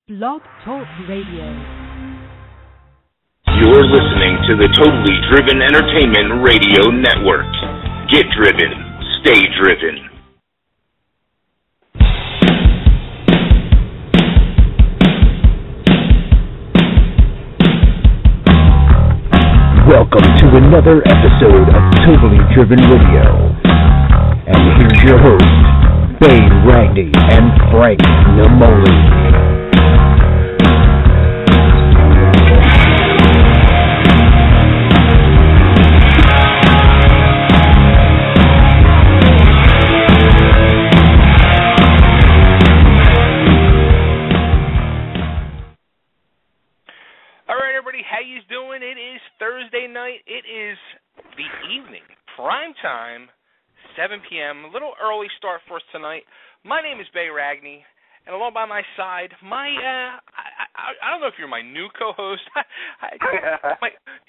Blog Talk Radio. You're listening to the Totally Driven Entertainment Radio Network. Get driven. Stay driven. Welcome to another episode of Totally Driven Radio. And here's your hosts, Bay Ragney and Frank Namoli. Thursday night. It is the evening, prime time, 7 p.m., a little early start for us tonight. My name is Bay Ragney, and along by my side, I don't know if you're my new co-host.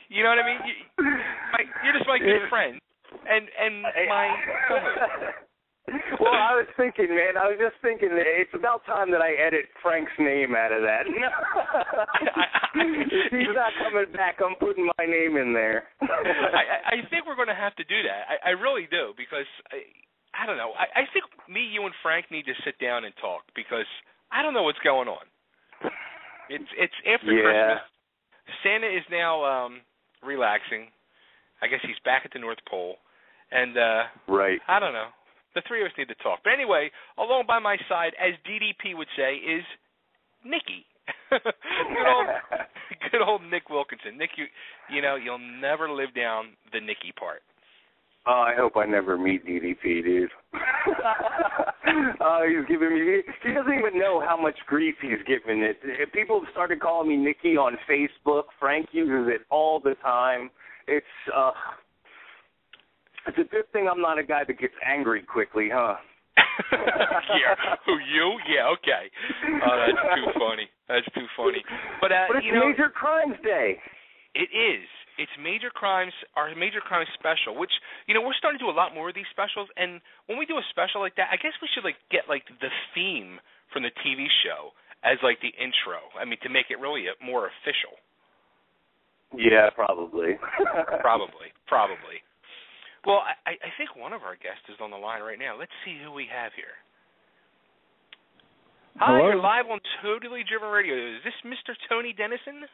You know what I mean? You're just my good friend, and my co-host. Well, I was just thinking, it's about time that I edit Frank's name out of that. If he's not coming back, I'm putting my name in there. I think we're going to have to do that. I really do, because, I don't know. I think me, you, and Frank need to sit down and talk, because I don't know what's going on. It's after Christmas. Santa is now relaxing. I guess he's back at the North Pole. And right. I don't know. The three of us need to talk. But anyway, along by my side, as DDP would say, is Nicky. good old Nick Wilkinson. Nick, you know, you'll never live down the Nicky part. Oh, I hope I never meet DDP, dude. He's giving me. He doesn't even know how much grief he's giving it. People have started calling me Nicky on Facebook. Frank uses it all the time. It's a good thing I'm not a guy that gets angry quickly, huh? Yeah. Who, you? Yeah, okay. Oh, that's too funny. That's too funny. But it's Major Crimes Day. It is. It's Major Crimes, our Major Crimes special, which, you know, we're starting to do a lot more of these specials. And when we do a special like that, I guess we should, get, the theme from the TV show as, the intro. I mean, to make it really more official. Yeah, probably. Probably. Well, I think one of our guests is on the line right now. Let's see who we have here. Hi, Hello? You're live on Totally Driven Radio. Is this Mr. Tony Denison?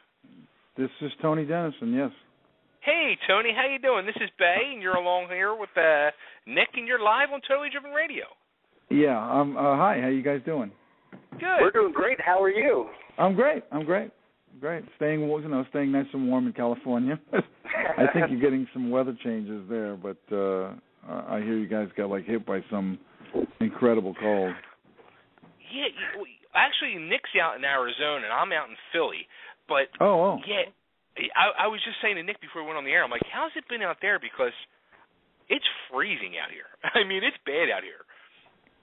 This is Tony Denison, yes. Hey, Tony, how you doing? This is Bay, and you're along here with Nick, and you're live on Totally Driven Radio. Yeah, hi, how you guys doing? Good. We're doing great. How are you? I'm great. Great. Staying nice and warm in California. I think you're getting some weather changes there, but I hear you guys got hit by some incredible cold. Yeah, actually, Nick's out in Arizona, and I'm out in Philly. But yeah, I was just saying to Nick before we went on the air, I'm like, how's it been out there? Because it's freezing out here. I mean, it's bad out here.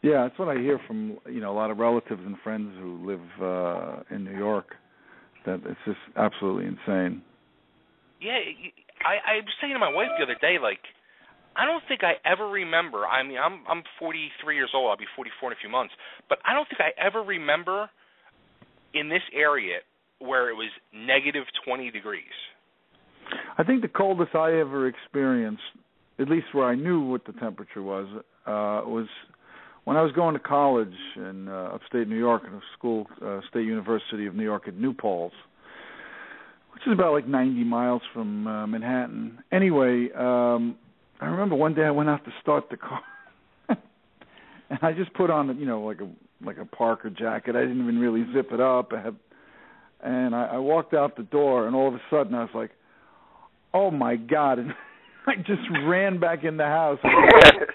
Yeah, that's what I hear from a lot of relatives and friends who live in New York. That it's just absolutely insane. Yeah, I was saying to my wife the other day, I don't think I ever remember. I mean, I'm 43 years old. I'll be 44 in a few months. But I don't think I ever remember in this area where it was negative 20 degrees. I think the coldest I ever experienced, at least where I knew what the temperature was when I was going to college in upstate New York, in a school, State University of New York at New Paltz, which is about 90 miles from Manhattan. Anyway, I remember one day I went out to start the car, and I just put on, like a Parker jacket. I didn't even really zip it up. And I walked out the door, and all of a sudden I was like, oh, my God. And I just ran back in the house.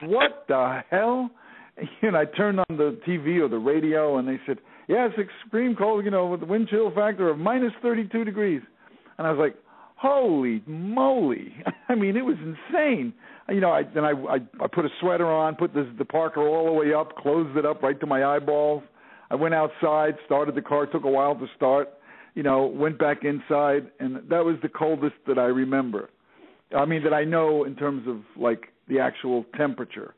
What the hell? And I turned on the TV or the radio, and they said, yeah, it's extreme cold, with the wind chill factor of minus 32 degrees. And I was like, holy moly. I mean, it was insane. I put a sweater on, put the Parker all the way up, closed it up right to my eyeballs. I went outside, started the car, took a while to start, went back inside, and that was the coldest that I remember. I mean, that I know in terms of, the actual temperature.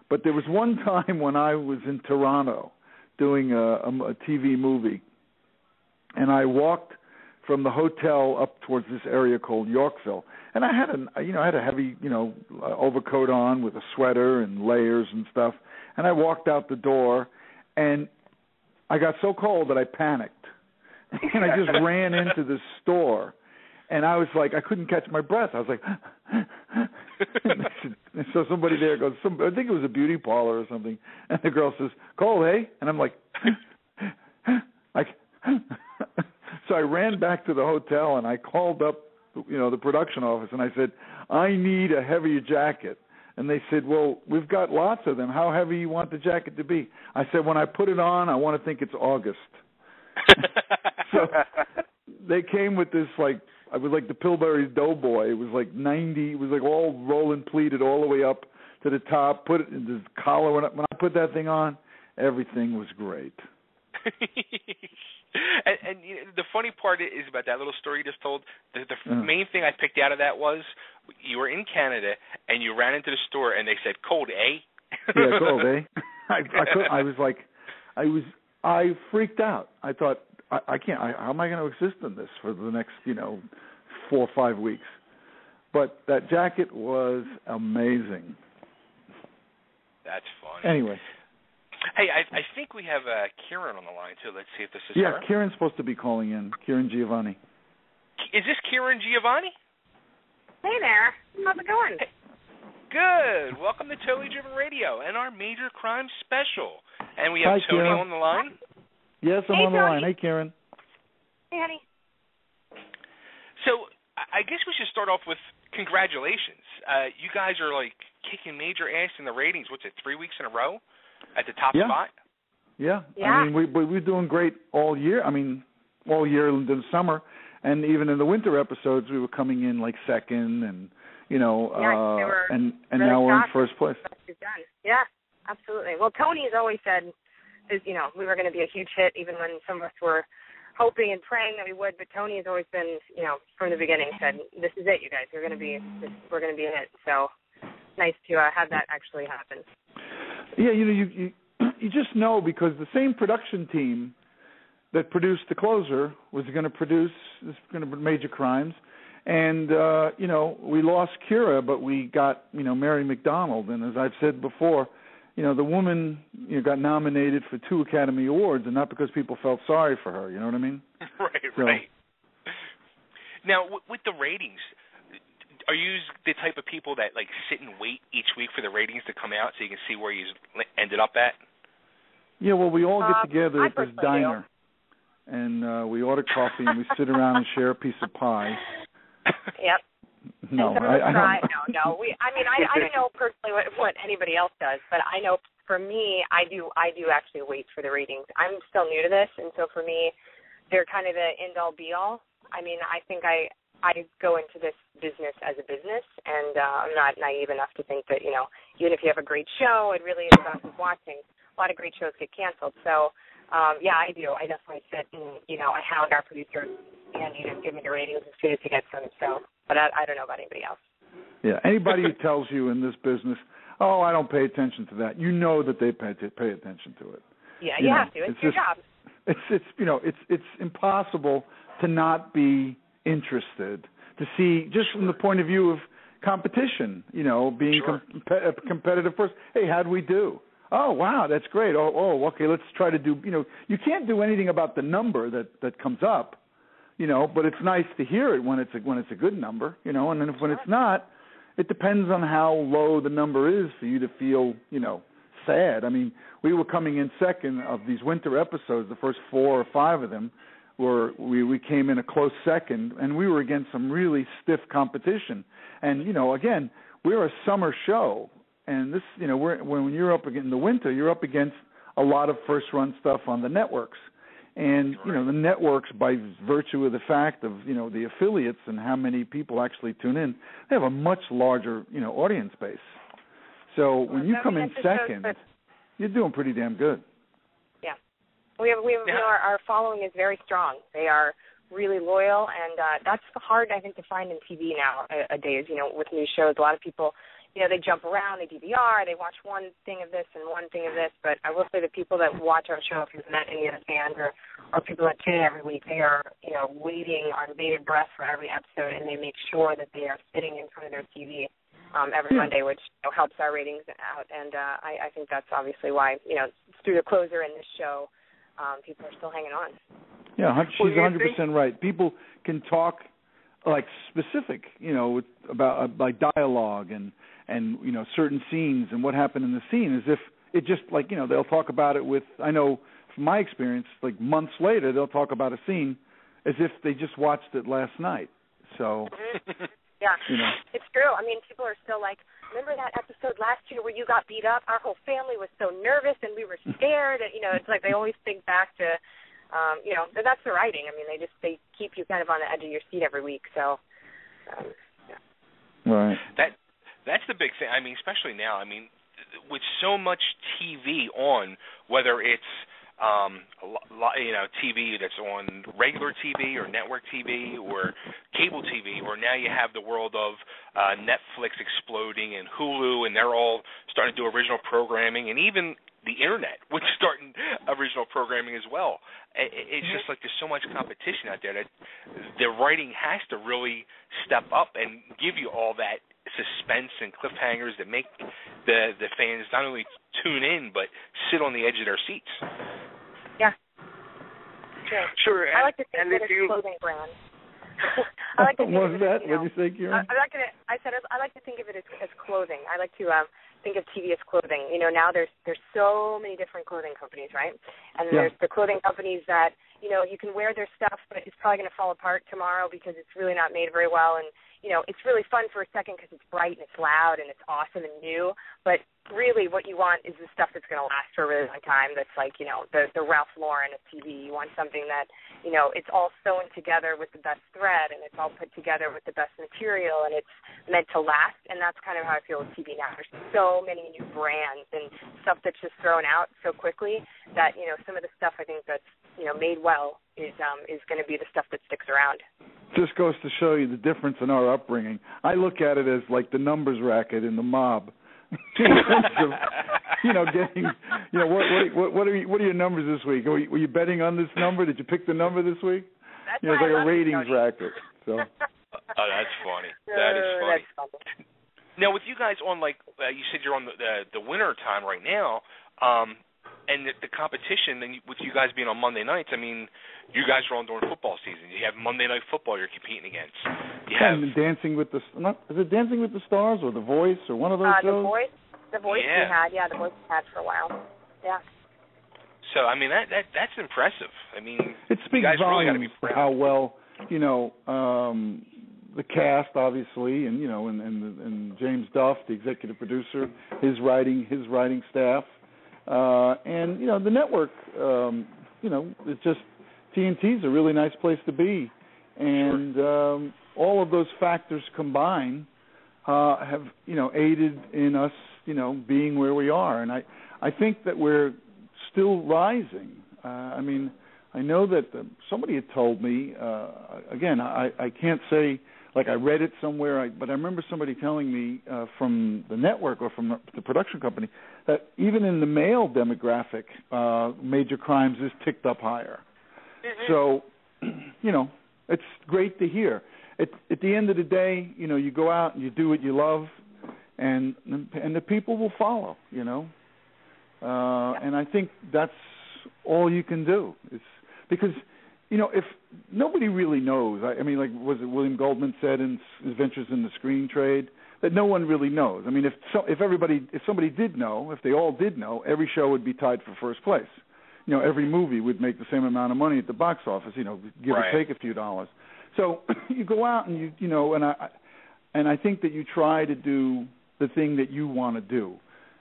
But there was one time when I was in Toronto doing a TV movie, and I walked from the hotel up towards this area called Yorkville, and I had a heavy, overcoat on with a sweater and layers and stuff, and I walked out the door, and I got so cold that I panicked, and I just ran into the store, and I was like, I couldn't catch my breath. I was like, and so somebody there goes, I think it was a beauty parlor or something, and the girl says, cold, hey? And I'm like, so I ran back to the hotel, and I called up, the production office, and I said, I need a heavier jacket. And they said, well, we've got lots of them. How heavy you want the jacket to be? I said, when I put it on, I want to think it's August. So they came with this, I was like the Pillsbury's Doughboy. It was like 90. It was like all rolling pleated all the way up to the top. Put it in the collar. When I put that thing on, everything was great. And the funny part is about that little story you just told, the main thing I picked out of that was you were in Canada and you ran into the store and they said, cold, eh? Yeah, cold, eh? I freaked out. I thought, I can't, how am I going to exist in this for the next, 4 or 5 weeks? But that jacket was amazing. That's fun. Anyway. Hey, I think we have Kerran on the line, too. Let's see if this is her. Yeah, Kerran's supposed to be calling in. Kearran Giovanni. Is this Kerran Giovanni? Hey there. How's it going? Hey. Good. Welcome to Totally Driven Radio and our Major Crime Special. And we have Tony on the line. Yes, I'm on the line. Hey, Kerran. Hey, honey. So I guess we should start off with congratulations. You guys are, kicking major ass in the ratings. What's it, 3 weeks in a row? At the top spot? Yeah. I mean, we're doing great all year. I mean, all year in the summer. And even in the winter episodes, we were coming in second and, and really now we're in first place. Yeah, absolutely. Well, Tony's always said, we were going to be a huge hit even when some of us were hoping and praying that we would. But Tony has always been, from the beginning said, this is it, you guys. We're going to be a hit. So nice to have that actually happen. Yeah, you just know because the same production team that produced The Closer was going to produce Major Crimes, and we lost Kira, but we got Mary McDonald, and as I've said before, the woman got nominated for 2 Academy Awards, and not because people felt sorry for her. You know what I mean? Right. Now with the ratings. Are you the type of people that sit and wait each week for the ratings to come out so you can see where you ended up at? Yeah, well, we all get together at this diner, and we order coffee and we sit around and share a piece of pie. Yep. No, I don't. No. I don't know personally what anybody else does, but I know for me, I do actually wait for the ratings. I'm still new to this, and so for me, they're kind of the end-all, be-all. I mean, I think I go into this business as a business, and I'm not naive enough to think that, even if you have a great show, it really is about who's watching. A lot of great shows get canceled. So, I do. I definitely sit and, I hound our producer, Andy, to give me the ratings as soon as he gets them. So, but I don't know about anybody else. Yeah, anybody who tells you in this business, oh, I don't pay attention to that, that they pay attention to it. Yeah, you have to. It's your job. It's impossible to not be interested, to see just from the point of view of competition, being a competitive person. Hey, how'd we do? Oh, wow, that's great. Oh, okay, let's try to do, you can't do anything about the number that comes up, but it's nice to hear it when it's a good number, and then when it's not, it depends on how low the number is for you to feel, sad. I mean, we were coming in second of these winter episodes, the first 4 or 5 of them, where we came in a close second, and we were against some really stiff competition. And, again, we're a summer show, and this, when you're up in the winter, you're up against a lot of first-run stuff on the networks. And, the networks, by virtue of the fact of, the affiliates and how many people actually tune in, they have a much larger, audience base. So when you come in second, you're doing pretty damn good. We have our following is very strong. They are really loyal, and that's hard, I think, to find in TV nowadays. With new shows, a lot of people, they jump around, they DVR, they watch one thing of this and one thing of this. But I will say the people that watch our show, if you've met any of the fans or people that tune in every week, they are, waiting on bated breath for every episode, and they make sure that they are sitting in front of their TV every Monday, which helps our ratings out. And I think that's obviously why, through the closer in this show, people are still hanging on. Yeah, she's 100% right. People can talk like specific, about like dialogue and certain scenes and what happened in the scene, as if it just like, they'll talk about it with, I know from my experience, like months later, they'll talk about a scene as if they just watched it last night. So, yeah, it's true. I mean, people are still like, remember that episode last year where you got beat up? Our whole family was so nervous and we were scared. And, it's like they always think back to, that's the writing. I mean, they keep you kind of on the edge of your seat every week. So, yeah. Right. That's the big thing. I mean, especially now. I mean, with so much TV on, whether it's TV that's on regular TV or network TV or cable TV, or now you have the world of Netflix exploding and Hulu, and they're all starting to do original programming, and even the internet, which is starting original programming as well. It's just like there's so much competition out there that the writing has to really step up and give you all that suspense and cliffhangers that make the fans not only tune in but sit on the edge of their seats. Yeah. Sure. I like to think of it as clothing brand. I like to think what was that? What did you say, Kieran? I like to think of it as clothing. I like to think of TV as clothing. Now there's so many different clothing companies, right? And there's the clothing companies that, you can wear their stuff, but it's probably going to fall apart tomorrow because it's really not made very well. And, it's really fun for a second because it's bright and it's loud and it's awesome and new. But really what you want is the stuff that's going to last for a really long time. That's like, the Ralph Lauren of TV. You want something that, it's all sewn together with the best thread and it's all put together with the best material and it's meant to last. And that's kind of how I feel with TV now. There's so many new brands and stuff that's just thrown out so quickly that, some of the stuff I think that's, made well is going to be the stuff that sticks around. Just goes to show you the difference in our upbringing. I look at it as like the numbers racket in the mob. Getting, what are your numbers this week? Were you betting on this number? Did you pick the number this week? That's it's like a ratings racket. So. Oh, that's funny. That is funny. That's funny. Now, with you guys on, like you said, you're on the winter time right now, and the competition, and with you guys being on Monday nights, I mean, you guys are on during football season. You have Monday Night Football you're competing against. You have Dancing with the is it Dancing with the Stars or The Voice or one of those shows? The Voice we had, the Voice we had for a while. Yeah. So I mean that's impressive. I mean, it speaks volumes really for how well the cast, obviously, and and James Duff, the executive producer, his writing staff. And the network, it's just TNT's a really nice place to be, and all of those factors combined have aided in us being where we are, and I think that we're still rising. I mean, I know that somebody had told me again. I can't say like I read it somewhere, but I remember somebody telling me from the network or from the production company that even in the male demographic, major crimes is ticked up higher. Mm-hmm. So, it's great to hear. At the end of the day, you go out and you do what you love, and the people will follow. And I think that's all you can do. It's because. If nobody really knows, I mean, like was it William Goldman said in his Ventures in the Screen Trade, that no one really knows. I mean, if somebody did know, if they all did know, every show would be tied for first place. Every movie would make the same amount of money at the box office. Give or take a few dollars. So you go out and and I think that you try to do the thing that you want to do,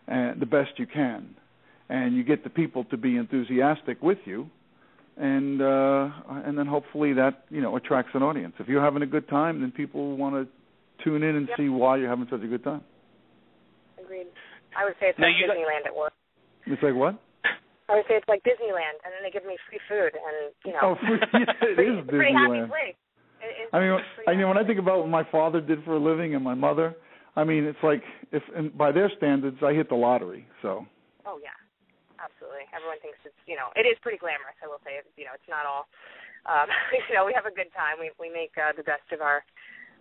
the best you can, and you get the people to be enthusiastic with you. And then hopefully that attracts an audience. If you're having a good time, then people want to tune in and see why you're having such a good time. Agreed. I would say it's like Disneyland at work. It's like what? I would say it's like Disneyland, and then they give me free food, and Oh, free, yeah, it is Disneyland. Pretty happy place. I mean, when I think about what my father did for a living and my mother, I mean, it's like and by their standards, I hit the lottery. So. Oh yeah, absolutely. Everyone thinks it's it is pretty glamorous. I will say it's not all. We have a good time. We make the best of our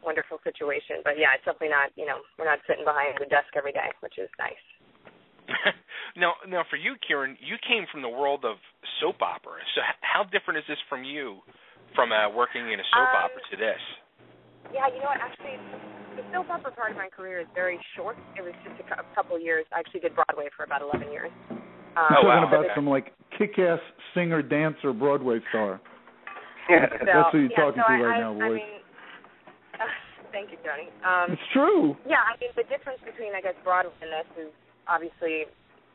wonderful situation. But yeah, it's definitely not. We're not sitting behind the desk every day, which is nice. Now, for you, Kerran, you came from the world of soap opera. So how different is this from working in a soap opera to this? Yeah, you know what? Actually, the soap opera part of my career is very short. It was just a couple years. I actually did Broadway for about 11 years. Talking about some like kick-ass singer, dancer, Broadway star. That's who you're talking to right now, boys. Thank you, Tony. It's true. Yeah, I mean, the difference between, I guess, Broadway and this is obviously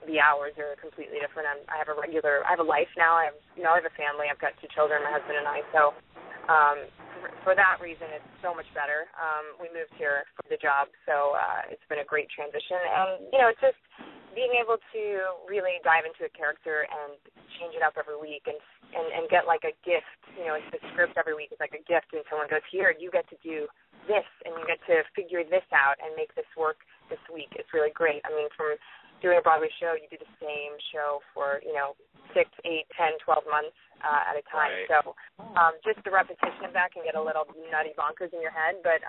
the hours are completely different. I have a life now. I have a family. I've got 2 children, my husband and I. So for that reason, it's so much better. We moved here for the job, so it's been a great transition. And, it's just being able to really dive into a character and change it up every week and get like a gift. It's the script every week is like a gift, and someone goes, here, you get to do this, and you get to figure this out and make this work this week. It's really great. I mean, from doing a Broadway show, you do the same show for, 6, 8, 10, 12 months at a time. Right. So just the repetition of that can get a little nutty bonkers in your head, but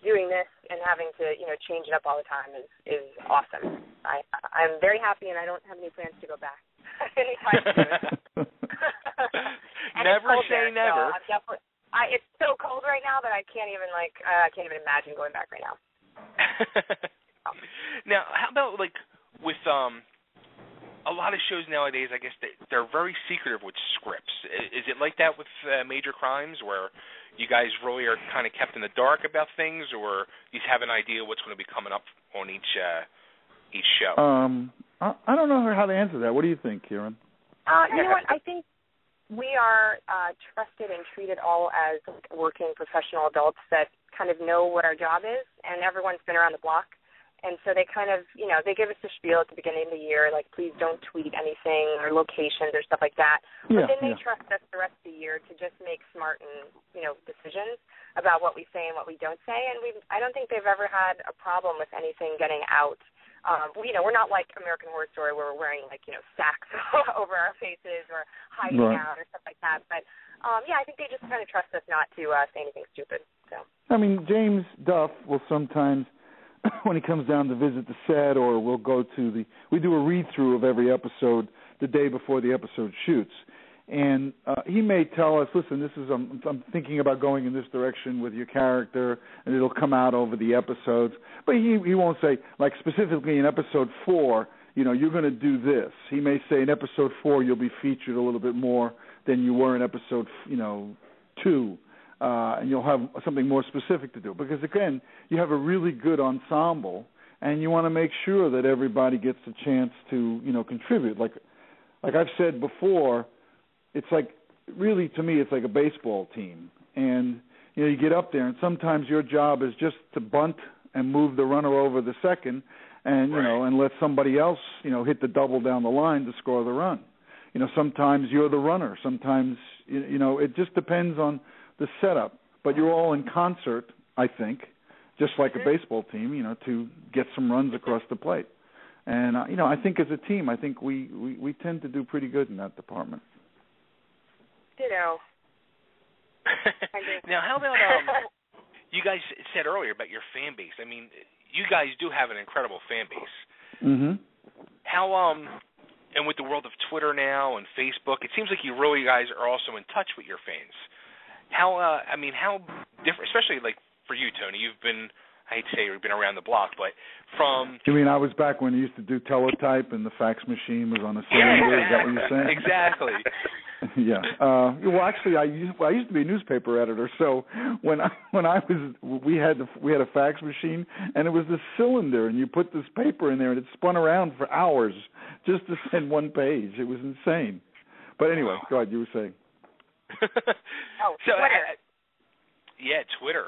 doing this and having to, change it up all the time is awesome. I'm very happy, and I don't have any plans to go back anytime soon. Never say never. So it's so cold right now that I can't even imagine going back right now. Now, how about with a lot of shows nowadays? I guess they're very secretive with scripts. Is it like that with Major Crimes, where you guys really are kind of kept in the dark about things, or you have an idea what's going to be coming up on each show? I don't know how to answer that. What do you think, Kerran? You know what? I think we are trusted and treated all as working professional adults that kind of know what our job is, and everyone's been around the block. And so they kind of, they give us the spiel at the beginning of the year, like, please don't tweet anything or locations or stuff like that. But then they trust us the rest of the year to just make smart and, decisions about what we say and what we don't say. And I don't think they've ever had a problem with anything getting out. We're not like American Horror Story where we're wearing, sacks over our faces or hiding out or stuff like that. But, I think they just kind of trust us not to say anything stupid. So. I mean, James Duff will sometimes, when he comes down to visit the set, or we'll go to we do a read-through of every episode the day before the episode shoots. And he may tell us, listen, this is I'm thinking about going in this direction with your character, and it'll come out over the episodes. But he won't say, like specifically in episode 4, you're going to do this. He may say in episode 4 you'll be featured a little bit more than you were in episode 2. And you'll have something more specific to do. Because, again, you have a really good ensemble, and you want to make sure that everybody gets a chance to, contribute. Like I've said before, it's like, really, to me, it's like a baseball team. And, you get up there, and sometimes your job is just to bunt and move the runner over the second and, and let somebody else, hit the double down the line to score the run. Sometimes you're the runner. Sometimes, it just depends on the setup, but you're all in concert, I think, just like a baseball team, to get some runs across the plate. And I think as a team, I think we tend to do pretty good in that department. Ditto. Now, how about you guys said earlier about your fan base? I mean, you guys do have an incredible fan base. Mm-hmm. How and with the world of Twitter now and Facebook, it seems like you really guys are also in touch with your fans. How different, especially like for you, Tony, you've been, I hate to say you've been around the block, but from... You mean I was back when you used to do teletype and the fax machine was on a cylinder? Is that what you're saying? Exactly. Yeah. Well, actually, I used to be a newspaper editor, so we had a fax machine, and it was this cylinder, and you put this paper in there, and it spun around for hours just to send one page. It was insane. But anyway, go ahead. You were saying. Twitter. Twitter.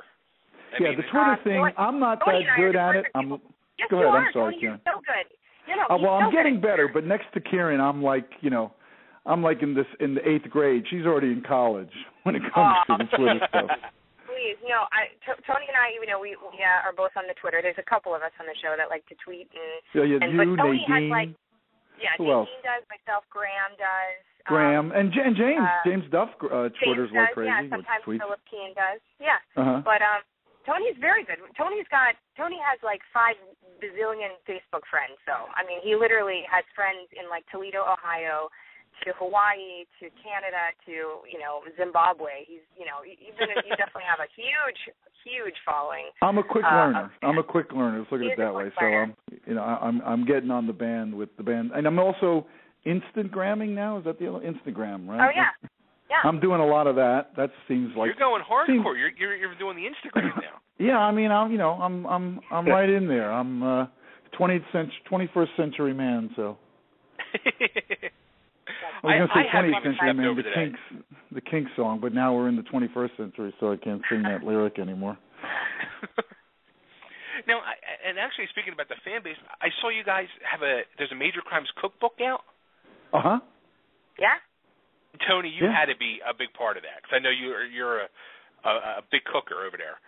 I mean, the Twitter thing, I'm not that good at it. Yes, go ahead, you are. I'm sorry, Tony, Kerran. You're so good. Well, I'm getting better, but next to Kerran, I'm like in the 8th grade. She's already in college when it comes to the Twitter stuff. please. No, Tony and I, we are both on the Twitter. There's a couple of us on the show that like to tweet but Tony Nadine. Who else? does, myself, Graham does. And James Duff Twitters like crazy. Yeah, sometimes Philip Keane does. Yeah. Uh-huh. But Tony's very good. Tony has like 5 bazillion Facebook friends. So I mean, he literally has friends in like Toledo, Ohio, to Hawaii, to Canada, to Zimbabwe. You definitely have a huge following. I'm a quick learner. Let's look at it that way. Learner. So I'm getting on the band with the band, and I'm also Instagramming now. Is that the Instagram, right? Oh yeah. Yeah. I'm doing a lot of that. That seems like you're going hardcore. You're doing the Instagram now. Yeah, I mean, I'm right in there. I'm 21st century man. So I was going to say 20th century man, the Kinks song, but now we're in the 21st century, so I can't sing that lyric anymore. Now, and actually speaking about the fan base, I saw you guys there's a Major Crimes cookbook out. Uh huh. Yeah. Tony, you had to be a big part of that because I know you're a big cooker over there.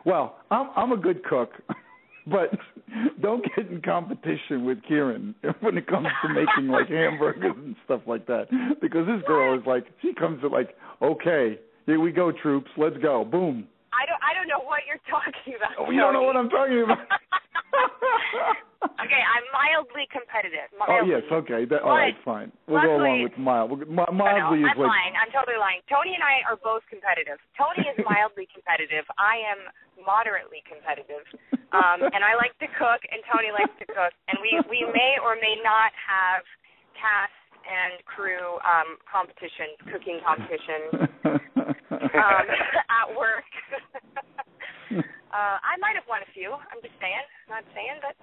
Well, I'm a good cook, but don't get in competition with Kerran when it comes to making like hamburgers and stuff like that. Because this girl is like, she comes to like, okay, here we go, troops, let's go, boom. I don't know what you're talking about. Oh, you don't know what I'm talking about. Okay, I'm mildly competitive. Oh, yes, okay. All right, fine. We'll go along with mild. Mildly is I'm lying. I'm totally lying. Tony and I are both competitive. Tony is mildly competitive. I am moderately competitive. And I like to cook, and Tony likes to cook. And we may or may not have cast and crew cooking competition at work. I might have won a few. I'm just saying. Not saying, but,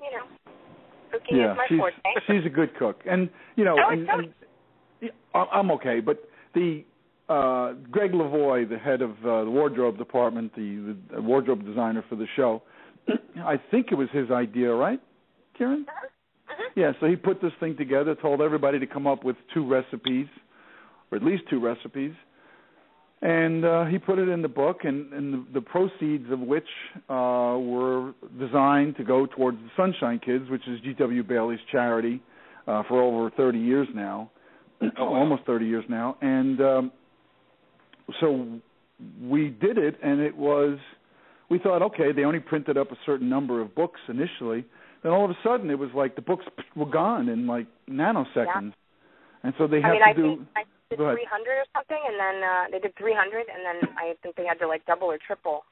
cooking is my forte. She's a good cook. And, I'm okay. But the Greg Lavoie, the head of the wardrobe department, the wardrobe designer for the show, I think it was his idea, right, Kerran? Uh-huh. Yeah, so he put this thing together, told everybody to come up with 2 recipes, or at least 2 recipes. And he put it in the book, and the proceeds of which were designed to go towards the Sunshine Kids, which is G.W. Bailey's charity for over 30 years now, almost 30 years now. And so we did it, and we thought, okay, they only printed up a certain number of books initially. Then all of a sudden it was like the books were gone in like nanoseconds. Yeah. And so they had to do... I did 300 or something, and then they did 300, and then I think they had to like double or triple.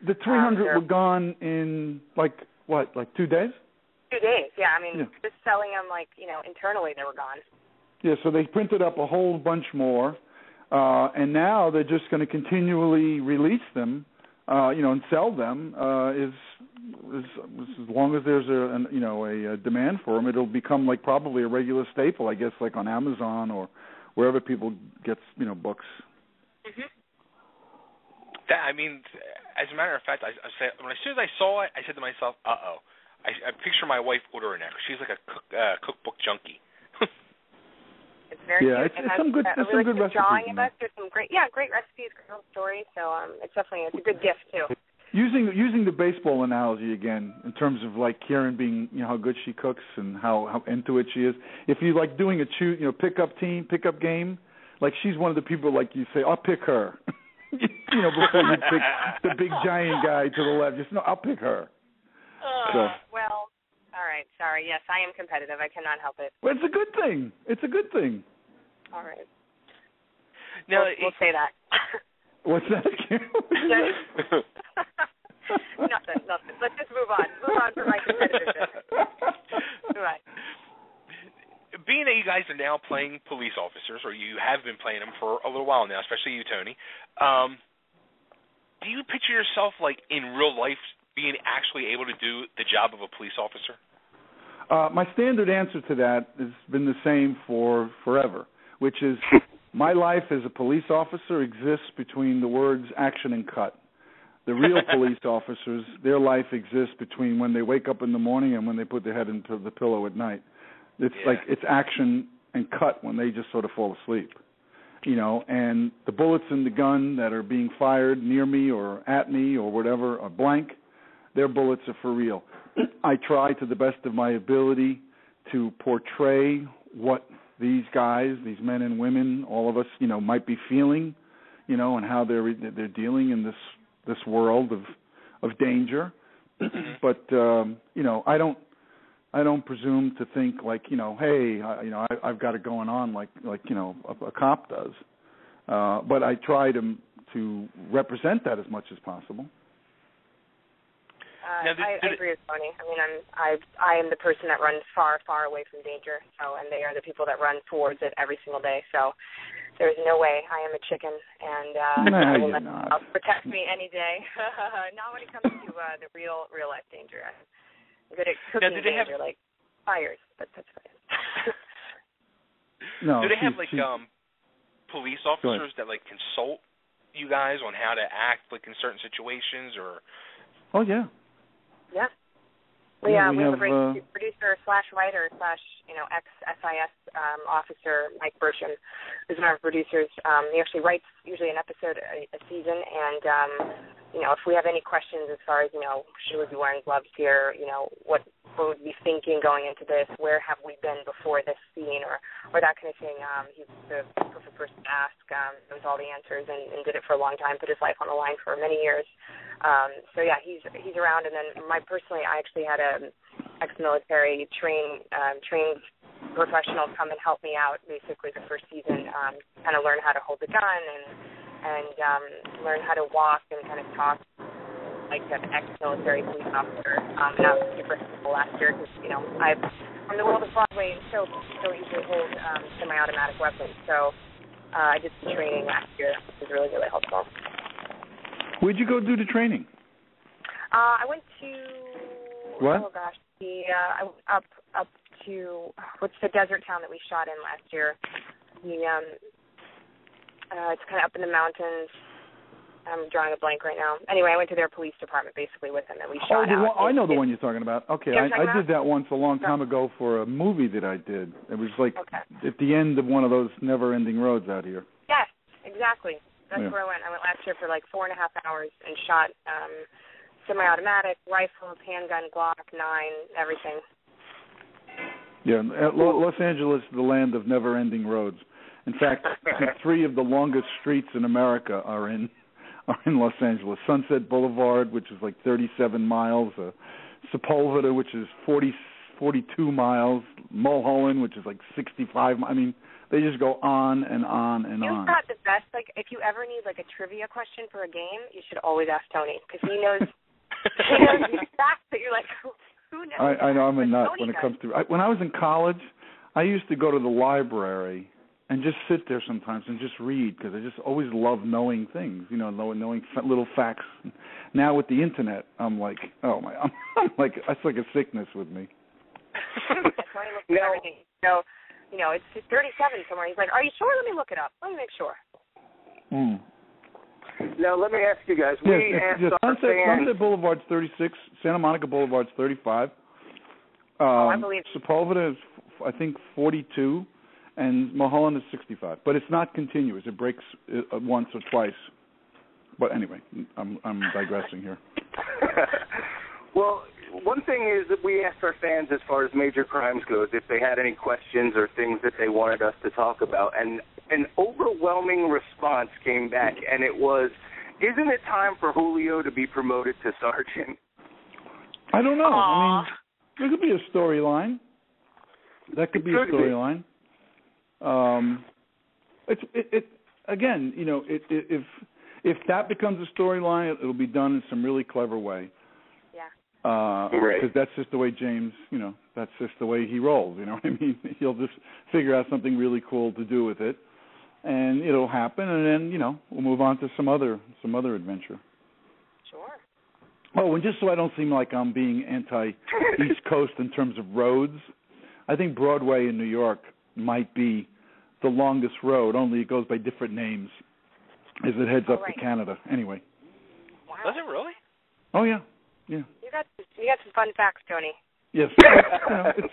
The 300 were gone in like 2 days? 2 days, yeah. I mean, just selling them like, internally they were gone. Yeah, so they printed up a whole bunch more, and now they're just going to continually release them, and sell them. As long as there's a demand for them, it'll become like probably a regular staple, I guess, like on Amazon or wherever people get books. Mm-hmm. As a matter of fact, as soon as I saw it, I said to myself, "Uh-oh." I picture my wife ordering it. She's like a cookbook junkie. It's very cute. It's some good recipes. Drawing of us. There's some great recipes, great stories. So it's a good gift too. Using the baseball analogy again, in terms of like Kerran being, how good she cooks and how into it she is. If you like doing a pickup game, like she's one of the people like you say, I'll pick her. Before you pick the big giant guy to the left, I'll pick her. Well, all right, sorry. Yes, I am competitive. I cannot help it. Well, it's a good thing. All right. Now, we'll say that. What's that? Nothing. Let's just move on. Move on from my competitiveness. Right. Being that you guys are now playing police officers, or you have been playing them for a little while now, especially you, Tony, do you picture yourself like in real life being actually able to do the job of a police officer? My standard answer to that has been the same for forever, which is my life as a police officer exists between the words action and cut. The real police officers, their life exists between when they wake up in the morning and when they put their head into the pillow at night. It's like it's action and cut when they just sort of fall asleep. and the bullets in the gun that are being fired near me or at me or whatever are blank. Their bullets are for real. I try to the best of my ability to portray what these guys, these men and women, all of us, might be feeling, and how they're dealing in this world of danger. But I don't presume to think like, hey, I've got it going on like a cop does. But I try to represent that as much as possible. I agree with Tony. I mean, I am the person that runs far, far away from danger. So, and they are the people that run towards it every single day. So, there's no way I am a chicken, and I will let protect me any day. Not when it comes to the real life danger. I'm good at cooking danger, like fires, but that's fine. Do they have police officers that consult you guys on how to act in certain situations, or? Oh yeah. Yeah. We have a great producer / writer / ex-SIS officer, Mike Bersham, who's one of our producers. He actually writes usually an episode a season, and if we have any questions as far as should we be wearing gloves here, what would we be thinking going into this, where have we been before this scene, or that kind of thing. He's the perfect person to ask. Knows all the answers and did it for a long time, put his life on the line for many years. So yeah, he's around. And then I actually had a ex-military trained professional come and help me out basically the first season, kind of learn how to hold the gun and learn how to walk and kind of talk like an ex-military police officer. And that was super helpful last year because, I'm from the world of Broadway and so easily hold semi-automatic weapons. So I did some training last year, which was really, really helpful. Where'd you go do the training? I went to... What? Oh, gosh. I went up to... What's the desert town that we shot in last year? It's kind of up in the mountains. I'm drawing a blank right now. Anyway, I went to their police department basically with them, and we shot out. I know the one you're talking about. Okay, I did that once a long time ago for a movie that I did. It was at the end of one of those never-ending roads out here. Yes, exactly. That's where I went. I went last year for 4.5 hours and shot semi-automatic, rifle, handgun, Glock, 9, everything. Yeah, Los Angeles is the land of never-ending roads. In fact, 3 of the longest streets in America are in Los Angeles. Sunset Boulevard, which is 37 miles, Sepulveda, which is 42 miles, Mulholland, which is 65 miles. I mean, they just go on and on and on. You've got the best, if you ever need a trivia question for a game, you should always ask Tony, because he knows these facts that you're who knows? I know I'm a nut when it comes to... When I was in college, I used to go to the library and just sit there sometimes and just read, because I just always loved knowing things, knowing little facts. Now with the internet, I'm like, oh my, I'm like, that's like a sickness with me. Tony looks at everything. So, it's 37 somewhere. He's like, are you sure? Let me look it up. Let me make sure. Now, let me ask you guys. We asked our fans... Sunset Boulevard's 36, Santa Monica Boulevard's 35. I believe... Sepulveda is, I think, 42. And Mulholland is 65, but it's not continuous. It breaks once or twice. But anyway, I'm digressing here. Well, one thing is that we asked our fans as far as major crimes goes if they had any questions or things that they wanted us to talk about, and an overwhelming response came back, and it was, isn't it time for Julio to be promoted to sergeant? I don't know. Aww. I mean, there could be a storyline. That could be a storyline. Again, if that becomes a storyline, it'll be done in some really clever way. Yeah. Because that's just the way James, that's just the way he rolls. You know what I mean? He'll just figure out something really cool to do with it, and it'll happen, and then we'll move on to some other adventure. Sure. Oh, and just so I don't seem like I'm being anti-East Coast in terms of roads, I think Broadway in New York might be the longest road, only it goes by different names as it heads up to Canada. Anyway. Wow. Does it really? Oh, yeah. Yeah. You got some fun facts, Tony. Yes. It's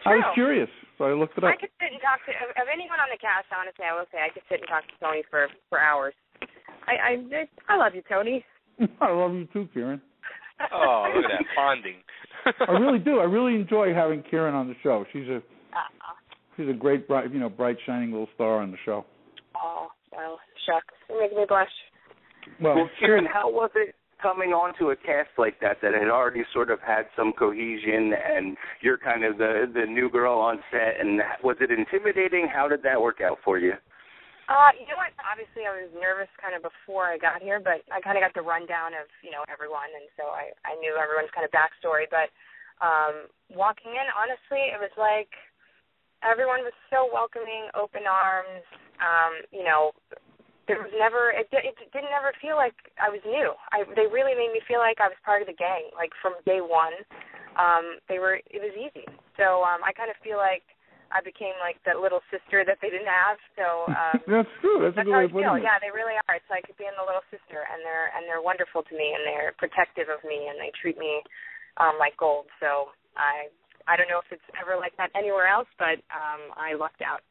true. I was curious. So I looked it up. I could sit and talk to of anyone on the cast. Honestly, I will say I could sit and talk to Tony for hours. I love you, Tony. I love you too, Kerran. Oh, look at that bonding. I really do. I really enjoy having Kerran on the show. She's a great, bright, shining little star on the show. Oh, well, shucks, you make me blush. Well, Kerran, how was it coming onto a cast like that had already sort of had some cohesion, and you're kind of the new girl on set? And was it intimidating? How did that work out for you? You know what? Obviously, I was nervous kind of before I got here, but I kind of got the rundown of, everyone, and so I knew everyone's kind of backstory. But walking in, honestly, it was like everyone was so welcoming, open arms. There was never, it didn't ever feel like I was new. They really made me feel like I was part of the gang, like from day one. It was easy. So I kind of feel like I became like that little sister that they didn't have. So that's true. That's a good way of putting it. Yeah, they really are. It's like being the little sister, and they're wonderful to me, and they're protective of me, and they treat me like gold. So I don't know if it's ever like that anywhere else, but I lucked out.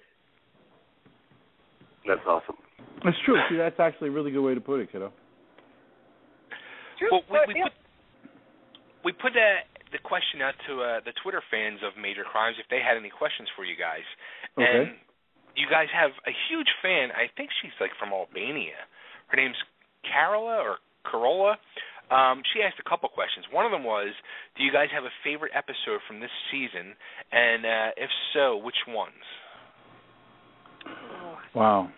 That's awesome. That's true. See, that's actually a really good way to put it, kiddo. True. Well, we put the question out to the Twitter fans of Major Crimes if they had any questions for you guys. Okay. And you guys have a huge fan. I think she's like from Albania. Her name's Carola. She asked a couple questions. One of them was, do you guys have a favorite episode from this season? And if so, which ones? Wow.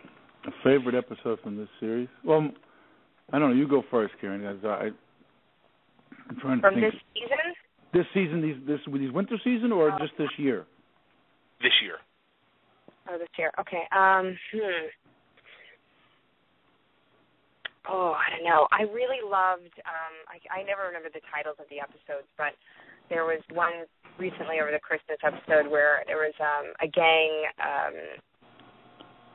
A favorite episode from this series? Well, I don't know. You go first, Kerran. I'm trying to from think. This season? This season, these winter season, or just this year? This year. Oh, this year. Okay. Oh, I don't know. I really loved. I never remember the titles of the episodes, but there was one recently over the Christmas episode where there was a gang.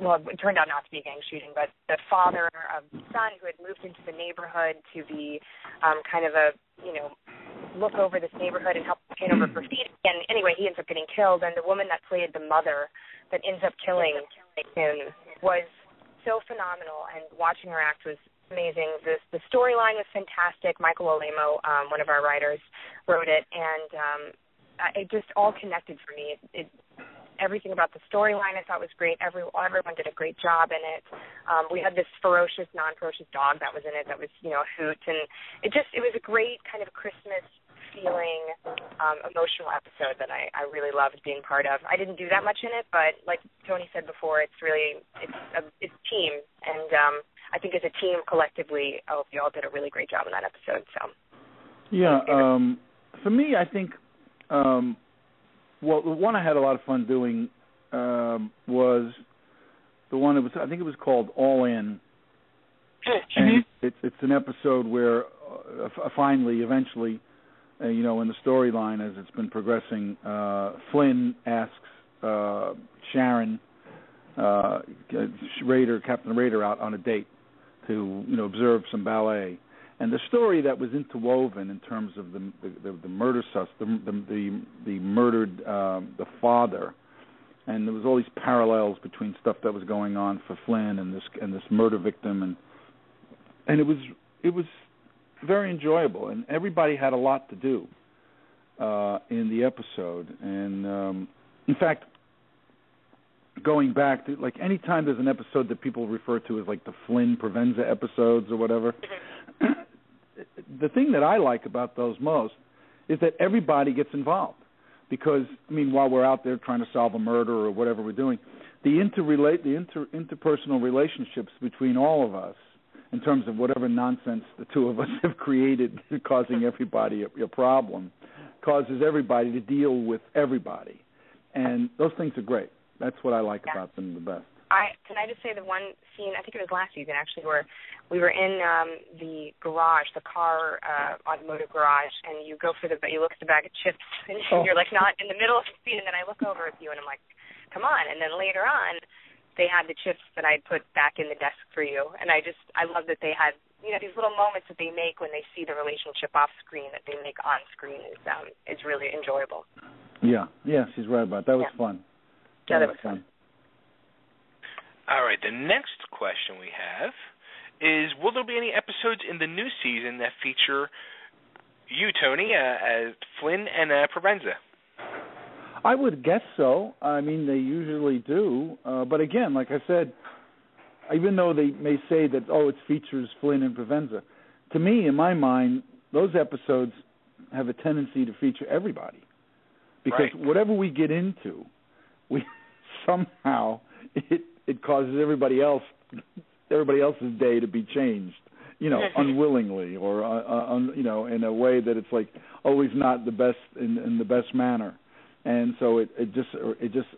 Well, it turned out not to be a gang shooting, but the father of the son who had moved into the neighborhood to be kind of look over this neighborhood and help paint over graffiti. And anyway, he ends up getting killed, and the woman that played the mother that ends up killing him was so phenomenal, and watching her act was amazing. The storyline was fantastic. Michael Olemo, one of our writers, wrote it, and it just all connected for me. Everything about the storyline I thought was great. Everyone did a great job in it. We had this ferocious, non-ferocious dog that was in it that was, a hoot, and it was a great kind of Christmas feeling, emotional episode that I really loved being part of. I didn't do that much in it, but like Tony said before, it's team, and I think as a team collectively, you all did a really great job in that episode. So yeah, for me, I think. Well, the one I had a lot of fun doing was the one I think it was called All In, and it's an episode where eventually, in the storyline as it's been progressing, Flynn asks Sharon, Captain Rader, out on a date to observe some ballet. And the story that was interwoven in terms of the murder the murdered the father, and there was all these parallels between stuff that was going on for Flynn and this murder victim, and it was very enjoyable, and everybody had a lot to do in the episode. And in fact, going back to like any time there's an episode that people refer to as like the Flynn Provenza episodes or whatever. The thing that I like about those most is that everybody gets involved, because while we're out there trying to solve a murder or whatever we're doing, the interpersonal relationships between all of us, in terms of whatever nonsense the two of us have created, causing everybody a problem, causes everybody to deal with everybody, and those things are great. That's what I like about them the best. Can I just say the one scene, I think it was last season actually, where we were in the garage, the car automotive garage, and you look at the bag of chips, and you're like not in the middle of the scene, and then I look over at you and I'm like, come on. And then later on, they had the chips that I'd put back in the desk for you, and I love that they had these little moments that they make when they see the relationship off screen that they make on screen is really enjoyable. Yeah, she's right about that. That was fun. Yeah, that was fun. All right, the next question we have is, will there be any episodes in the new season that feature you, Tony, as Flynn and Provenza? I would guess so. I mean, they usually do. But again, like I said, even though they may say that, it features Flynn and Provenza, to me, in my mind, those episodes have a tendency to feature everybody. Because whatever we get into, we somehow it causes everybody else's day to be changed, unwillingly or in a way that it's like always not the best in the best manner, and so it just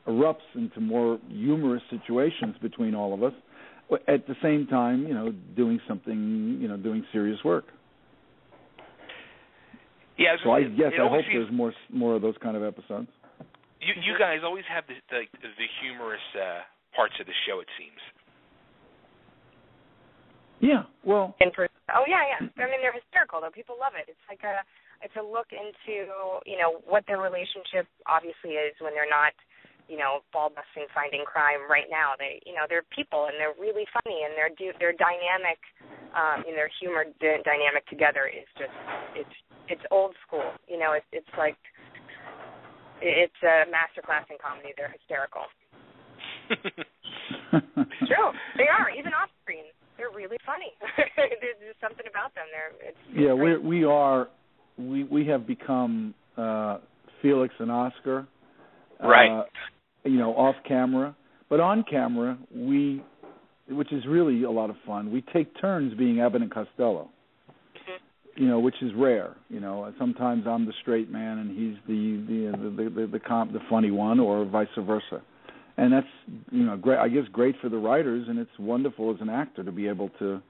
erupts into more humorous situations between all of us, at the same time doing something, doing serious work. Yeah, so I hope there's more of those kind of episodes. You guys always have the humorous parts of the show, it seems. Yeah, well. Yeah. I mean, they're hysterical, though. People love it. It's like it's a look into, what their relationship obviously is when they're not, ball busting, finding crime right now. They're people, and they're really funny, and they're dynamic, and their humor dynamic together is just, it's old school. It's like, it's a masterclass in comedy. They're hysterical. It's true. They are, even off screen. They're really funny. There's just something about them. We have become Felix and Oscar, right? Off camera, but on camera which is really a lot of fun. We take turns being Abbott and Costello, which is rare. Sometimes I'm the straight man and he's the funny one, or vice versa. And that's great. I guess great for the writers, and it's wonderful as an actor to be able to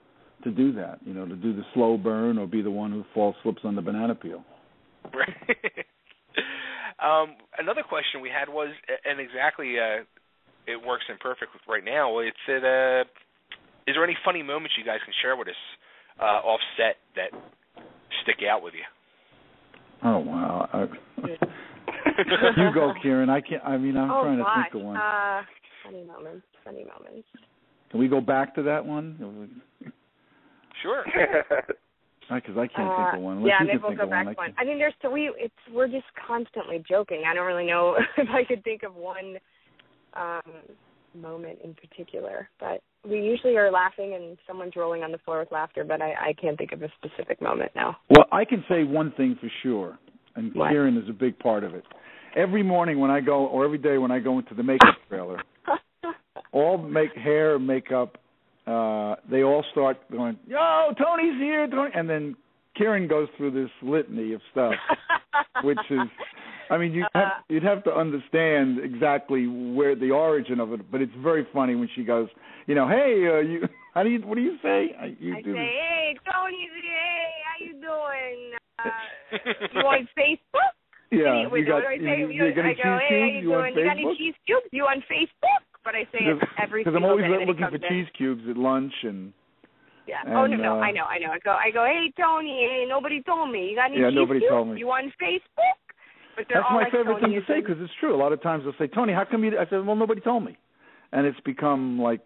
do that. To do the slow burn or be the one who slips on the banana peel. Right. Another question we had was, and exactly, it works in perfect right now. It's is there any funny moments you guys can share with us off set that stick out with you? Oh wow. You go, Kerran. I can't. I mean, I'm trying to think of one. Funny moments. Can we go back to that one? Sure. Because I can't think of one. Maybe we'll go back to one. I mean, we're just constantly joking. I don't really know if I could think of one moment in particular, but we usually are laughing and someone's rolling on the floor with laughter, but I can't think of a specific moment now. Well, I can say one thing for sure, and what? Kerran is a big part of it. Every morning when I go, or every day when I go into the makeup trailer, all hair and makeup, they all start going, "Yo, Tony's here, Tony," and then Kerran goes through this litany of stuff, which is, I mean, you'd have to understand exactly where the origin of it, but it's very funny when she goes, hey, what do you say? I say, hey, Tony's here, hey, how you doing? You on Facebook? Yeah. I go, hey, how you doing? You got any cheese cubes? You on Facebook? But I say it every single day. Because I'm always looking for cheese cubes at lunch and. Yeah. And, no. I know. I go. Hey, Tony. Hey, nobody told me. You got any cheese nobody cubes? told me. You on Facebook? But that's my favorite thing to say, because it's true. A lot of times they'll say, Tony, how come you? I said, well, nobody told me, and it's become like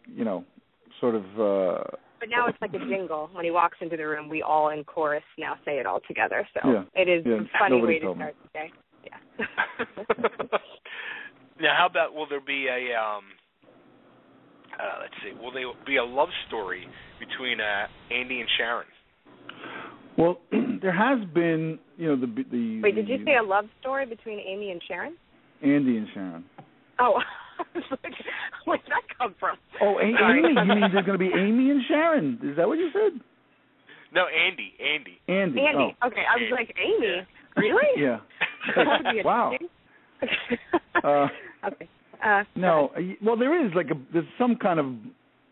sort of. But now it's like a jingle. When he walks into the room, we all in chorus now say it all together. So it is a funny way to start the day. Yeah. Now, how about, will there be a let's see, will there be a love story between Andy and Sharon? Well, there has been, the. Wait, did you say a love story between Amy and Sharon? Andy and Sharon. Oh, where did that come from? Oh, Amy? You mean there's going to be Amy and Sharon? Is that what you said? No, Andy. Andy. Oh. Okay, I was like, Amy? Really? Yeah. That would be wow. Okay. No, well, there is there's some kind of,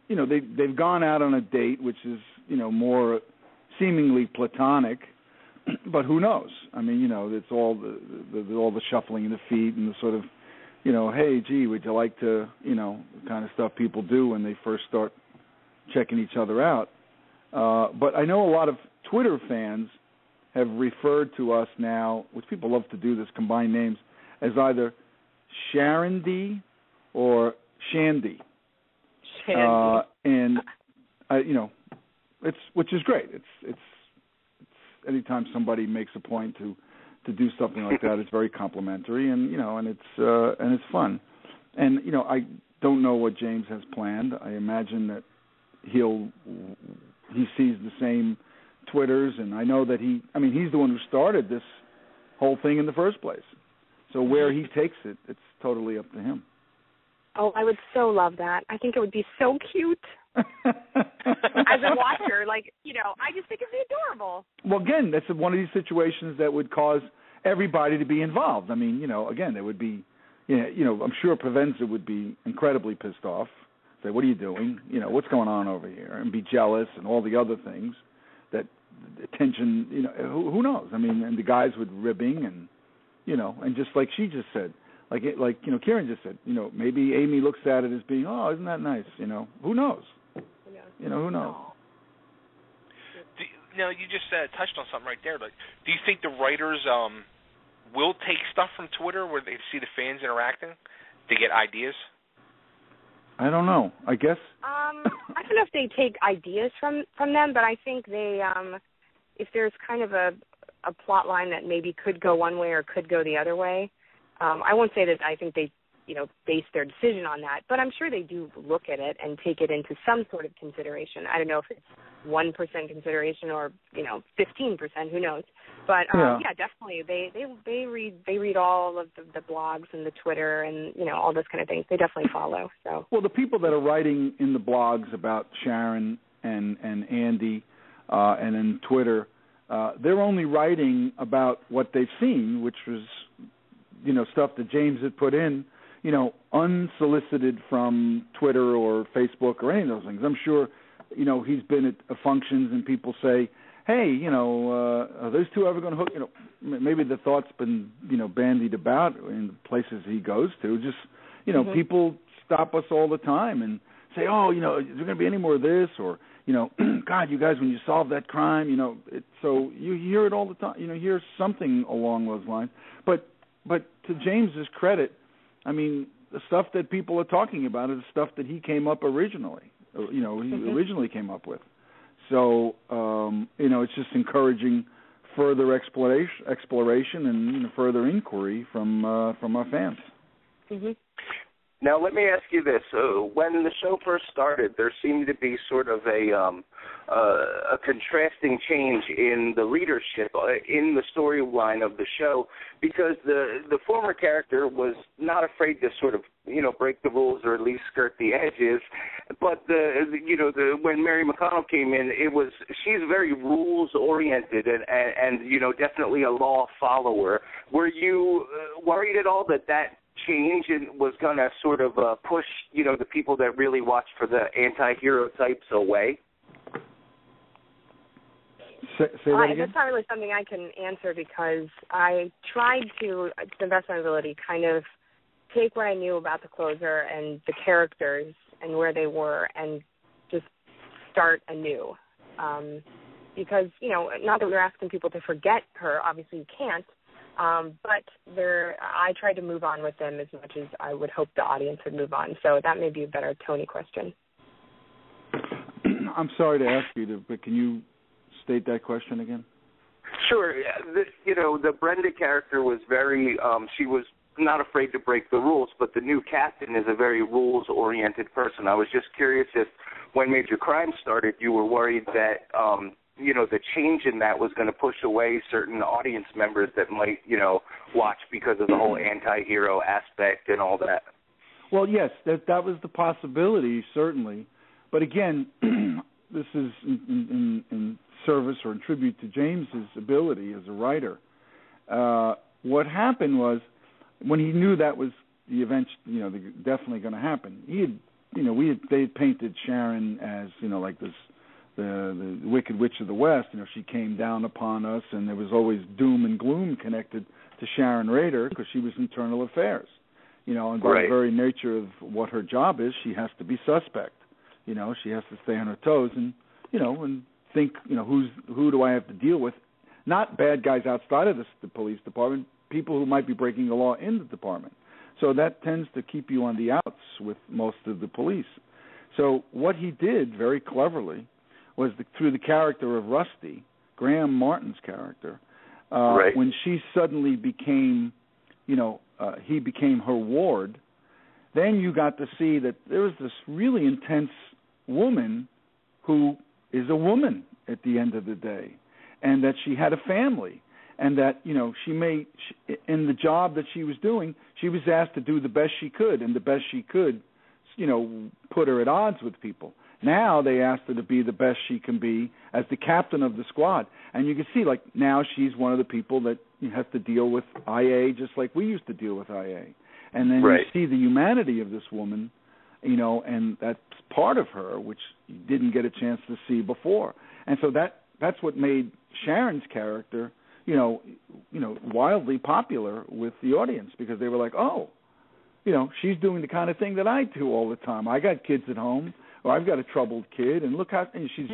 they've gone out on a date, which is, more seemingly platonic, but who knows? I mean, it's all the shuffling of the feet and the sort of, hey, gee, would you like to, the kind of stuff people do when they first start checking each other out. But I know a lot of Twitter fans have referred to us now, which people love to do this, combine names, as either Sharon D or Shandy. And it's which is great. It's anytime somebody makes a point to do something like that, it's very complimentary, and it's fun. And I don't know what James has planned. I imagine that he sees the same Twitters, and I know that he's the one who started this whole thing in the first place. So where he takes it, it's totally up to him. Oh, I would so love that. I think it would be so cute. As a watcher, I just think it'd be adorable. Well, again, that's one of these situations that would cause everybody to be involved. I mean, again, there would be, I'm sure Provenza would be incredibly pissed off. Say, what are you doing? What's going on over here? And be jealous and all the other things. That attention, who knows? I mean, and the guys with ribbing and, and just like she just said, like Kerran just said, maybe Amy looks at it as being, oh, isn't that nice? Who knows? Who knows? Now, you just touched on something right there. But do you think the writers will take stuff from Twitter where they see the fans interacting to get ideas? I don't know. I guess. I don't know if they take ideas from them, but I think they, if there's kind of a plot line that maybe could go one way or could go the other way, I won't say that I think they, base their decision on that, but I'm sure they do look at it and take it into some sort of consideration. I don't know if it's 1% consideration or 15%, who knows? But yeah, definitely they read all of the blogs and the Twitter and all those kind of things. They definitely follow. So well, the people that are writing in the blogs about Sharon and Andy and in Twitter, they're only writing about what they've seen, which was stuff that James had put in, unsolicited from Twitter or Facebook or any of those things. I'm sure, he's been at functions and people say, hey, are those two ever going to hook? Maybe the thought's been, bandied about in places he goes to. Just, people stop us all the time and say, oh, is there going to be any more of this? Or, God, you guys, when you solve that crime, so you hear it all the time. You hear something along those lines. But to James's credit, I mean, the stuff that people are talking about is stuff that he came up originally. He originally came up with. So, it's just encouraging further exploration and further inquiry from our fans. Mm-hmm. Now, let me ask you this. When the show first started, there seemed to be sort of a contrasting change in the readership, in the storyline of the show, because the former character was not afraid to sort of, break the rules or at least skirt the edges. But when Mary McConnell came in, she's very rules oriented and definitely a law follower. Were you worried at all that change and was going to sort of push, the people that really watch for the anti-hero types away? Say that again? That's not really something I can answer because I tried to the best of my ability, kind of take what I knew about the closer and the characters and where they were and just start anew. Because, not that we're asking people to forget her, obviously you can't, but I tried to move on with them as much as I would hope the audience would move on. So that may be a better Tony question. I'm sorry to ask you, but can you state that question again? Sure. The Brenda character was very, she was not afraid to break the rules, but the new captain is a very rules-oriented person. I was just curious if when Major Crime started, you were worried that, the change in that was going to push away certain audience members that might, watch because of the whole anti-hero aspect and all that. Well, yes, that was the possibility, certainly. But again, this is in service or in tribute to James's ability as a writer. What happened was, when he knew that was the event, definitely going to happen, they had painted Sharon as, like this, the Wicked Witch of the West. She came down upon us, and there was always doom and gloom connected to Sharon Rader because she was internal affairs. And by the very nature of what her job is, she has to be suspect. She has to stay on her toes and, and think, who do I have to deal with? Not bad guys outside of the police department, people who might be breaking the law in the department. So that tends to keep you on the outs with most of the police. So what he did very cleverly was through the character of Rusty, Graham Martin's character, when she suddenly became, he became her ward, then you got to see that there was this really intense woman who is a woman at the end of the day, and that she had a family, and that, in the job that she was doing, she was asked to do the best she could, and the best she could, put her at odds with people. Now they asked her to be the best she can be as the captain of the squad. And you can see, now she's one of the people that has to deal with IA just like we used to deal with IA. And then you see the humanity of this woman, and that's part of her, which you didn't get a chance to see before. And so that's what made Sharon's character, wildly popular with the audience, because they were like, oh, she's doing the kind of thing that I do all the time. I got kids at home, or I've got a troubled kid, and look how she's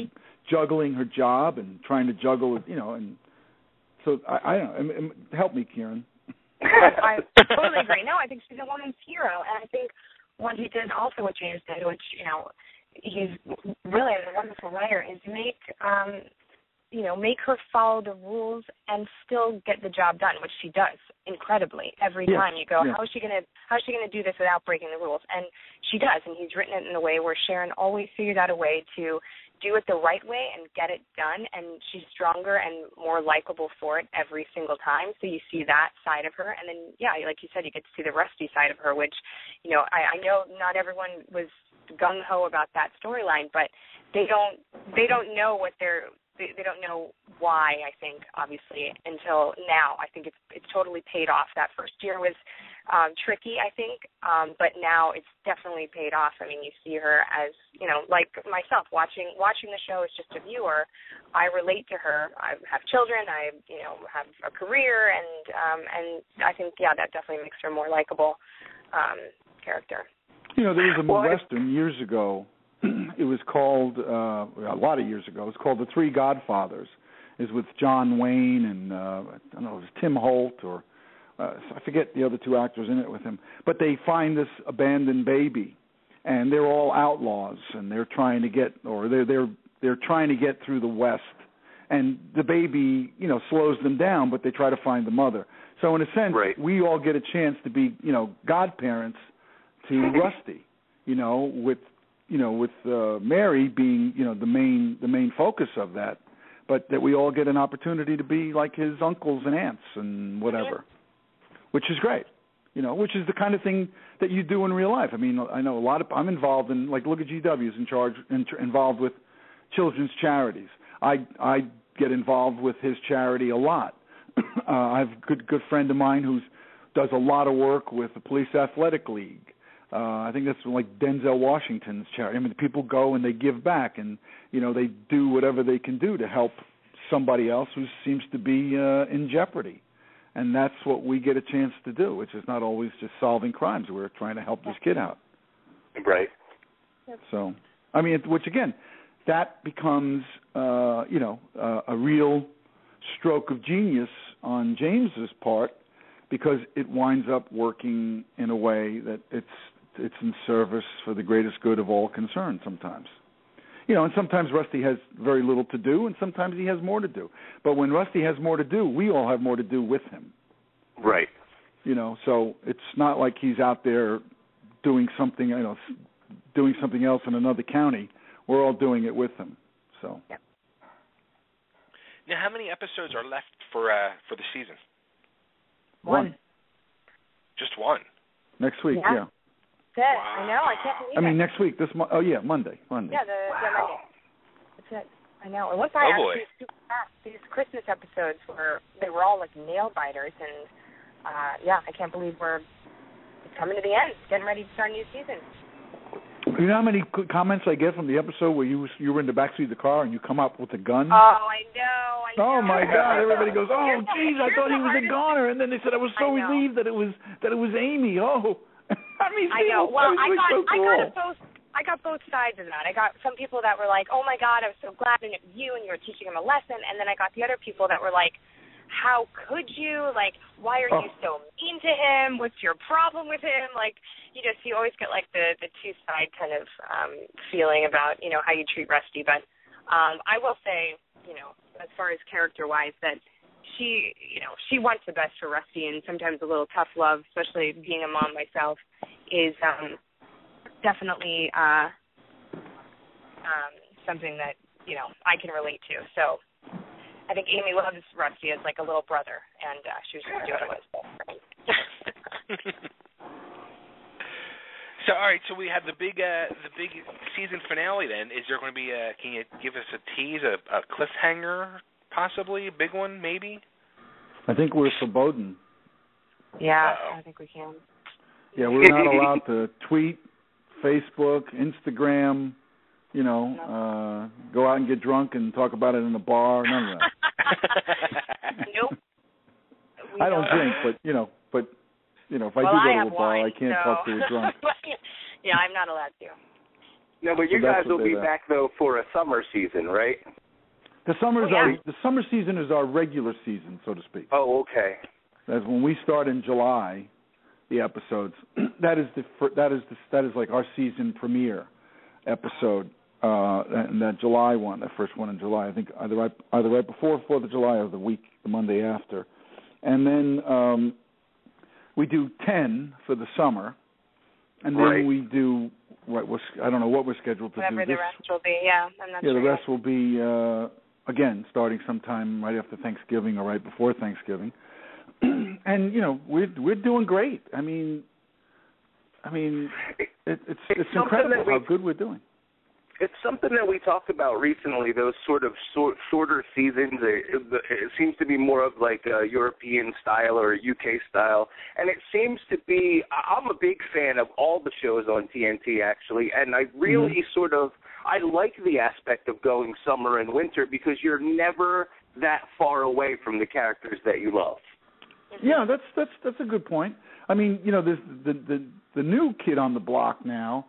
juggling her job and trying to juggle with, and so I don't know. Help me, Kerran. I totally agree. No, I think she's a woman's hero, and I think what he did also, what James did, which, he's really a wonderful writer, is make her follow the rules and still get the job done, which she does incredibly every time. You go, how is she gonna do this without breaking the rules? And she does, and he's written it in a way where Sharon always figured out a way to do it the right way and get it done, and she's stronger and more likable for it every single time. So you see that side of her, and then like you said, you get to see the Rusty side of her, which I know not everyone was gung ho about that storyline, but they don't know what they don't know why, I think, obviously, until now. I think it's totally paid off. That first year was tricky, I think, but now it's definitely paid off. I mean, you see her as, like myself, watching the show as just a viewer. I relate to her. I have children. I, have a career, and I think, that definitely makes her a more likable character. There was a Western years ago. It was called, a lot of years ago, it was called The Three Godfathers. It was with John Wayne and, I don't know, it was Tim Holt, or I forget the other two actors in it with him. But they find this abandoned baby, and they're all outlaws, and they're trying to get, or they're trying to get through the West. And the baby, slows them down, but they try to find the mother. So in a sense, we all get a chance to be, godparents to Rusty, with Mary being, the main focus of that, but that we all get an opportunity to be like his uncles and aunts and whatever, which is great, which is the kind of thing that you do in real life. I mean, I know I'm involved in, look at GW's involved with children's charities. I get involved with his charity a lot. I have a good friend of mine who does a lot of work with the Police Athletic League. I think that's like Denzel Washington's charity. I mean, people go and they give back, and they do whatever they can do to help somebody else who seems to be in jeopardy, and that's what we get a chance to do. Which is not always just solving crimes. We're trying to help this kid out. Right. So, I mean, which again, that becomes a real stroke of genius on James's part, because it winds up working in a way that it's in service for the greatest good of all concerned sometimes. And sometimes Rusty has very little to do, and sometimes he has more to do. But when Rusty has more to do, we all have more to do with him. Right. So it's not like he's out there doing something, doing something else in another county. We're all doing it with him. So. Yeah. Now, how many episodes are left for the season? One. Just one. Next week, yeah. That's it. Wow. I know. I can't believe it. I mean, next week. Monday. Yeah, Monday. That's it. I know. It went by actually super fast. These Christmas episodes they were all like nail biters, and I can't believe we're coming to the end, getting ready to start a new season. You know how many comments I get from the episode where you were in the backseat of the car and you come up with a gun? Oh, I know. Oh my God! Everybody goes, "Oh, geez, I thought he was a goner," and then they said, "I was so relieved that it was Amy." Oh, I know. Well, I got both sides of that. I got some people that were like, "Oh my God, I was so glad and it was you, and you were teaching him a lesson," and then I got the other people that were like, how could you? Like, why are you so mean to him? What's your problem with him? Like, you always get like the two-side kind of feeling about, how you treat Rusty. But I will say, as far as character-wise, that she wants the best for Rusty, and sometimes a little tough love, especially being a mom myself, is definitely something that, I can relate to. So I think Amy loves Rusty as like a little brother, and she was just doing what's best for him. So, all right, so we have the big season finale then. Is there going to be can you give us a tease, a cliffhanger, possibly, a big one, maybe? I think we're forbidden. Yeah, I think we can. Yeah, we're not allowed to tweet, Facebook, Instagram, go out and get drunk and talk about it in a bar, none of that. Nope. I don't drink, but if I do go to a bar, I can't talk to a drunk. Yeah, I'm not allowed to. No, but you guys will be back, though, for a summer season, right? The summer season is our regular season, so to speak. Oh, okay. That's when we start in July, the episodes. That is like our season premiere episode, and that July one, that first one in July. I think either right before 4th of July or the Monday after, and then we do 10 for the summer, and then we do I don't know what we're scheduled to do. Whatever the rest will be, yeah. I'm not sure. The rest will be again starting sometime right after Thanksgiving or right before Thanksgiving, and we're doing great. I mean, it's incredible how good we're doing. It's something that we talked about recently, those sort of shorter seasons. It seems to be more of like a European style or a UK style. And it seems to be, I'm a big fan of all the shows on TNT, actually. And I really I like the aspect of going summer and winter because you're never that far away from the characters that you love. Yeah, that's a good point. I mean, there's the new kid on the block now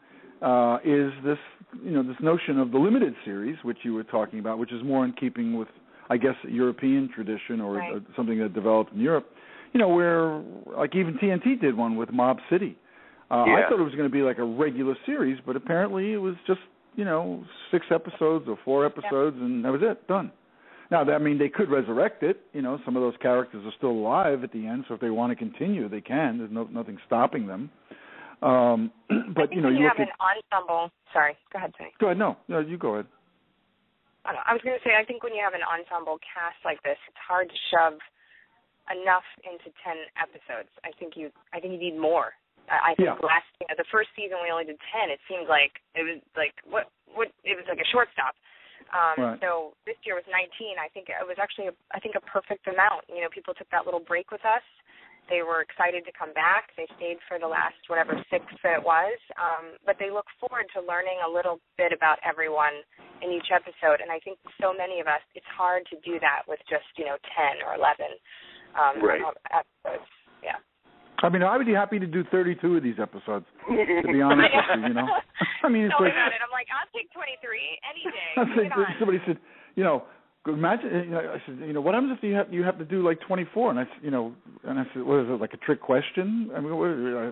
is this this notion of the limited series, which you were talking about, which is more in keeping with, I guess, European tradition or something that developed in Europe. Where like even TNT did one with Mob City. I thought it was going to be like a regular series, but apparently it was just 6 episodes or 4 episodes, and that was it, done. Now, they could resurrect it. Some of those characters are still alive at the end, so if they want to continue, they can. There's nothing stopping them. But when you have an ensemble. Sorry, go ahead, Tony. Go ahead. No, you go ahead. I was going to say, I think when you have an ensemble cast like this, it's hard to shove enough into 10 episodes. I think you need more. I think the first season we only did 10. It seemed like it was like what it was like a shortstop. So this year was 19. I think it was actually a perfect amount. People took that little break with us. They were excited to come back. They stayed for the last 6 that it was. But they look forward to learning a little bit about everyone in each episode. And I think so many of us, it's hard to do that with just 10 or 11 episodes. Yeah. I would be happy to do 32 of these episodes, to be honest with you, I mean, it's Tell me about it. I'm like, I'll take 23 any day. Somebody said, imagine, I said, what happens if you have to do like 24? And I said, what is it, like a trick question? I mean,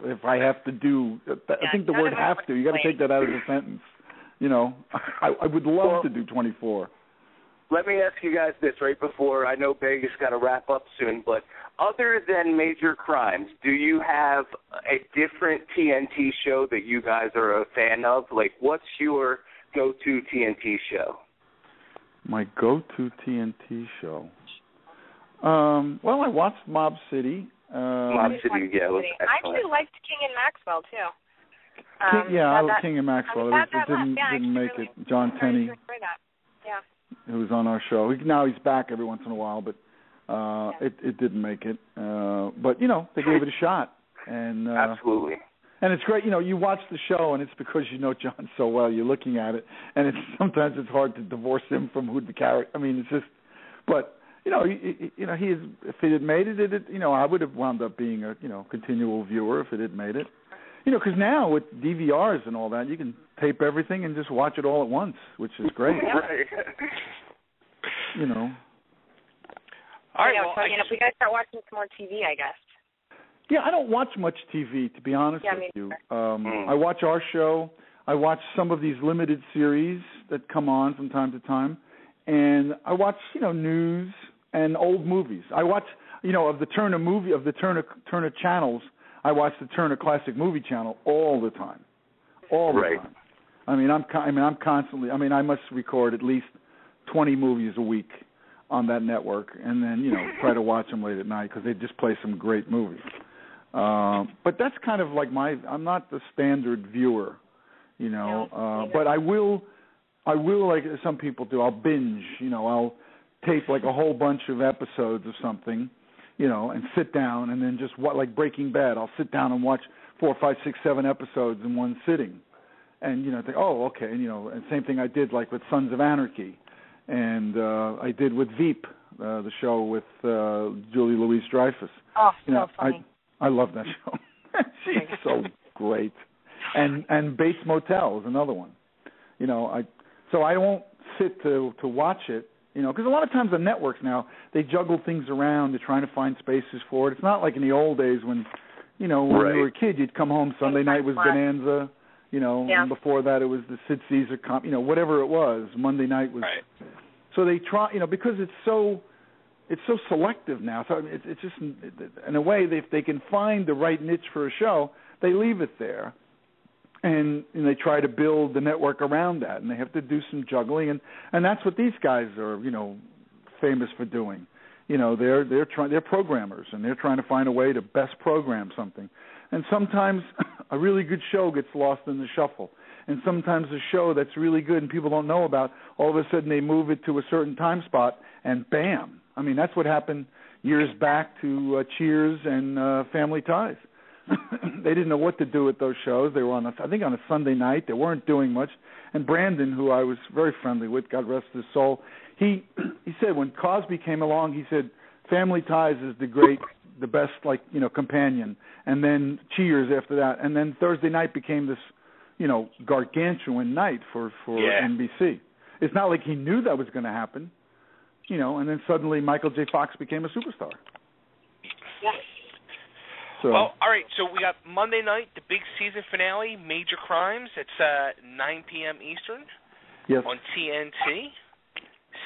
if I have to do, I think the word have to, you got to take that out of the sentence. I would love to do 24. Let me ask you guys this right before, I know Vegas got to wrap up soon, but other than Major Crimes, do you have a different TNT show that you guys are a fan of? Like, what's your go-to TNT show? My go-to TNT show? Well, I watched Mob City. Mob City, yeah. I actually liked King and Maxwell, too. I like King and Maxwell. It didn't make it. John Tenney. Who was on our show. Now he's back every once in a while, but it didn't make it. But, they gave it a shot. And absolutely. And it's great, you watch the show, and it's because you know John so well. You're looking at it, and sometimes it's hard to divorce him from who the character. I mean, it's just, but he is. If it had made it, I would have wound up being a continual viewer if it had made it. Because now with DVRs and all that, you can tape everything and just watch it all at once, which is great. All right, so we got to start watching some more TV, I guess. Yeah, I don't watch much TV, to be honest with you. I watch our show. I watch some of these limited series that come on from time to time, and I watch, news and old movies. I watch, of the Turner channels. I watch the Turner Classic Movie Channel all the time, time. I'm constantly. I must record at least 20 movies a week on that network, and then try to watch them late at night because they just play some great movies. But that's kind of like I'm not the standard viewer, but I will like some people do. I'll binge, I'll tape like a whole bunch of episodes of something, and sit down and then just like Breaking Bad. I'll sit down and watch 4, 5, 6, 7 episodes in one sitting, and think, oh, okay, and same thing I did like with Sons of Anarchy, and I did with Veep, the show with Julie Louis-Dreyfus. Oh, so funny. I love that show. She's so great. And Bates Motel is another one. So I won't sit to watch it, because a lot of times the networks now, they juggle things around. They're trying to find spaces for it. It's not like in the old days when, when you were a kid, you'd come home, Sunday night was Bonanza, and before that it was the Sid Caesar, whatever it was. Monday night was. Right. So they try, because it's so selective now. So it's just, in a way, if they can find the right niche for a show, they leave it there, and they try to build the network around that, and they have to do some juggling, and that's what these guys are, famous for doing. They're programmers, and they're trying to find a way to best program something, and sometimes a really good show gets lost in the shuffle. And sometimes a show that's really good and people don't know about, all of a sudden they move it to a certain time spot, and bam. That's what happened years back to Cheers and Family Ties. They didn't know what to do with those shows. They were on a Sunday night. They weren't doing much. And Brandon, who I was very friendly with, God rest his soul, he said when Cosby came along, he said Family Ties is the best companion, and then Cheers after that, and then Thursday night became this gargantuan night for NBC. It's not like he knew that was going to happen, and then suddenly Michael J. Fox became a superstar. Yeah. So, well, all right, so we got Monday night, the big season finale, Major Crimes. It's 9 p.m. Eastern on TNT.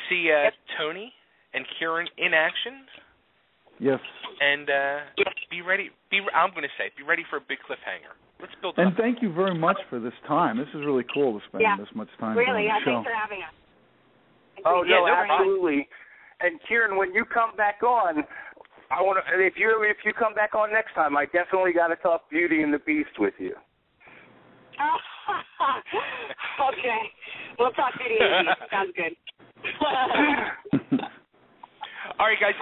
See Tony and Kerran in action. Yes. And be ready. I'm going to say, be ready for a big cliffhanger. Let's build and up. Thank you very much for this time. This is really cool to spend this much time doing the show. Thanks for having us. Oh, no, absolutely. And Kerran, when you come back on, I want to. If you come back on next time, I definitely got to talk Beauty and the Beast with you. Okay, we'll talk Beauty and the Beast. Sounds good. All right, guys.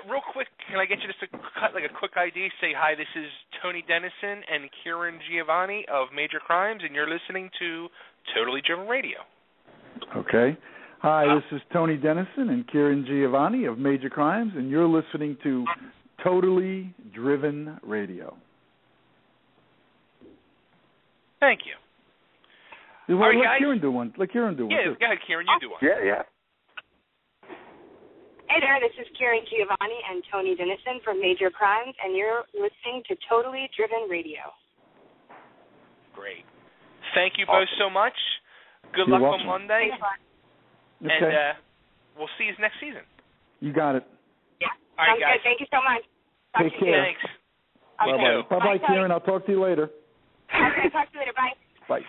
Real quick, can I get you just to cut like a quick ID? Say hi. This is Tony Denison and Kearran Giovanni of Major Crimes, and you're listening to Totally Driven Radio. Okay. Hi, this is Tony Denison and Kerran Giovanni of Major Crimes, and you're listening to Totally Driven Radio. Thank you. Well, right, let guys. Kerran do one. Let Kerran do one. Yeah, go ahead, Kerran. You do one. Yeah. Hey there, this is Kerran Giovanni and Tony Denison from Major Crimes, and you're listening to Totally Driven Radio. Great. Thank you both so much. Good luck on Monday. Okay. And we'll see you next season. You got it. Yeah. All right, Sounds guys. good. Thank you so much. Talk Take care. Thanks. Okay. Bye-bye. Bye-bye, Kerran. I'll talk to you later. Okay, talk to you later. Bye. Bye.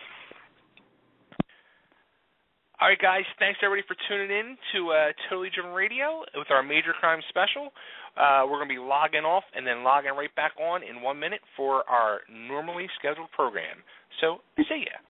All right, guys. Thanks, everybody, for tuning in to Totally Driven Radio with our Major Crime Special. We're going to be logging off and then logging right back on in 1 minute for our normally scheduled program. So, see ya.